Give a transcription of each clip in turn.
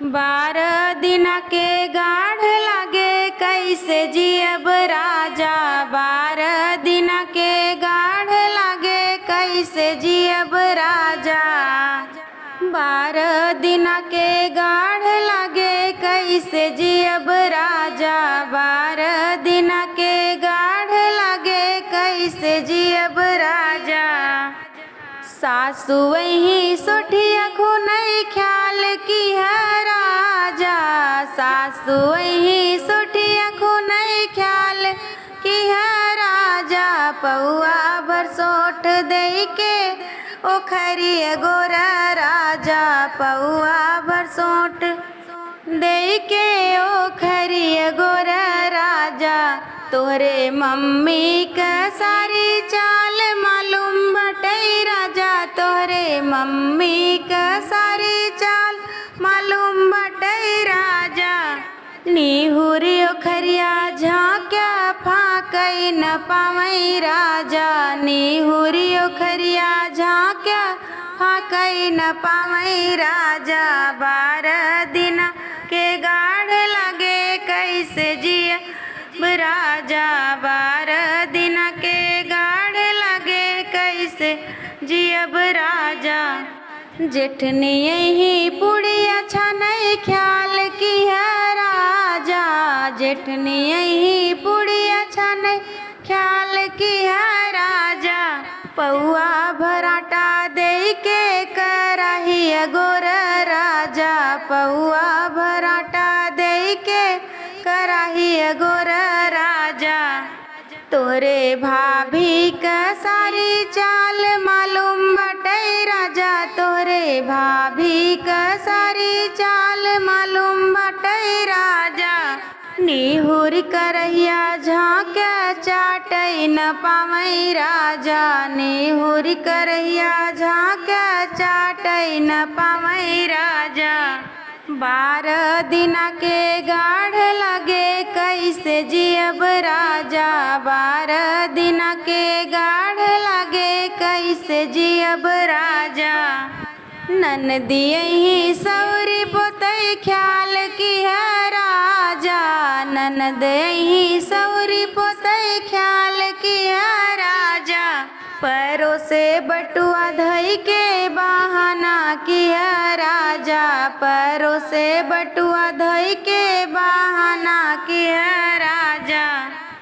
12 दिन के गाढ़ लागे कैसे जियब राजा। 12 दिन के गाढ़ लागे कैसे जियब राजा। 12 दिन के गाढ़ लागे कैसे जियब राजा। 12 दिन के गाढ़ लागे कैसे जियब राजा। सासु वही सोठिया खुनई ख्याल की है राजा। सासु वही सोठिया खुनई ख्याल की है राजा। पौआ भर सोठ दे के ओखरिया गोरा राजा। पौआ भर सोठ दे के ओखरिया गोरा राजा। तोहरे मम्मी का सारी चाल मालूम बटई राजा। तोहरे मम्मी का सारी चाल मालूम बटई राजा। निहुरी ओखरिया झाँक्या फाकई न पावई राजा। निहुरी ओखरिया झाँक्या फाकई न पावई राजा। 12 दिन के गाढ़ लगे कैसे जिया राजा। 12 दिन के गाढ़ लगे कैसे जियब राजा। जेठनी यही पुड़िया छनई ख्याल की है राजा। जेठनी यही पुड़िया छनई ख्याल की है राजा। पौआ भराटा दे के कराहिया गोर राजा। पौआ भराटा दे के कराहिया गोर राजा। तोरे भाभी का सारी चाल मालूम बटई राजा। तोरे भाभी का सारी चाल मालूम बटई राजा। निहुर करहिया झाँक्या चाटई न पावई राजा। निहुर करहिया झाँक्या चाटई न पावई राजा। 12 दिन के गाढ़ लगे कैसे जियब राजा। 12 दिन के गाढ़ लगे कैसे जियब राजा। ननदी यही सौरी पोतई ख्याल की है राजा। ननद यही सौरी पोतई ख्याल की है राजा। पैरों से बटुआ धई के बहाना की है राजा। पैरों से बटुआ धई के बहाना की है राजा।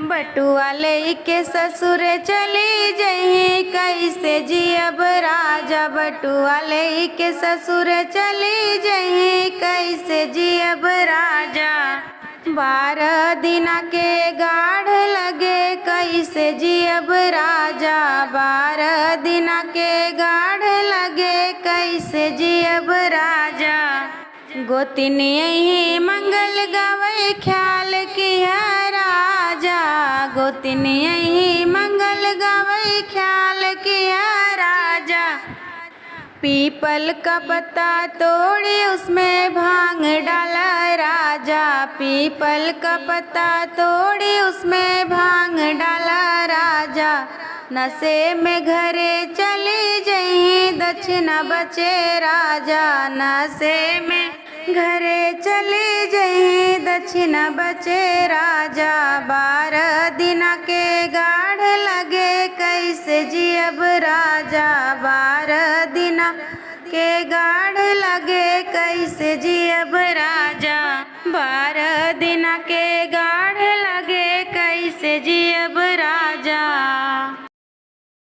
बटुआ ले के ससुर चली जही कैसे जियब राजा। बटुआ ले के ससुर चली जही कैसे जियब राजा। 12 दिन के गाढ़ लगे कैसे जियब राजा। 12 दिन के गाढ़ लगे कैसे जियब राजा। गोतिन यही मंगल गावे ख्याल की है राजा। गोतिन यही मंगल गावे ख्याल की है राजा। पीपल का पत्ता तोड़ी उसमें भांग डाला राजा। पीपल का पत्ता तोड़ी उसमें भांग डाला राजा। नशे में घरे चली जही दक्षिणा बचे राजा। नशे में घरे चली जही दक्षिणा बचे राजा। 12 दिन के गाढ़ लगे कैसे जियब राजा। 12 दिन के गाढ़ लगे कैसे जियब राजा। 12 दिन के गाढ़